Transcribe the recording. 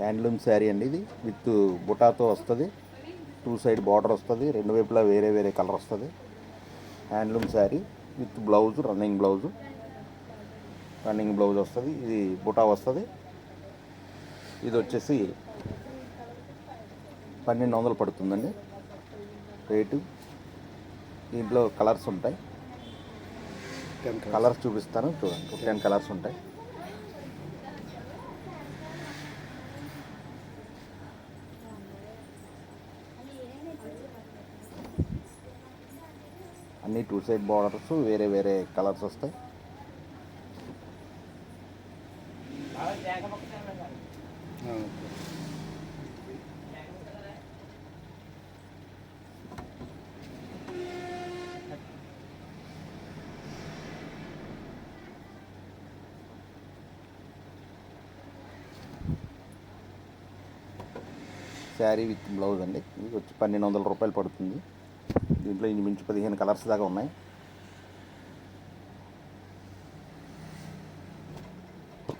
Handloom sari అండి ఇది. With బుటాతో వస్తుంది. 2 సైడ్ బార్డర్ వస్తుంది. 2 వైపులా వేరే వేరే కలర్ వస్తుంది. Handloom sari with blouse, running blouse వస్తుంది. ఇది బుటా వస్తుంది. ఇది వచ్చేసి 1200 పడుతుందండి రేటు. దీంట్లో కలర్స్ ఉంటాయి. కలర్స్ చూపిస్తాను చూడండి. 10 కలర్స్ ఉంటాయి. అన్నీ 2 సైడ్ బార్డర్స్, వేరే వేరే కలర్స్ వస్తాయి. శారీ విత్ బ్లౌజ్ అండి. ఇది వచ్చి 1200 రూపాయలు పడుతుంది. దీంట్లో ఇంచుమించు 15 కలర్స్ దాకా ఉన్నాయి.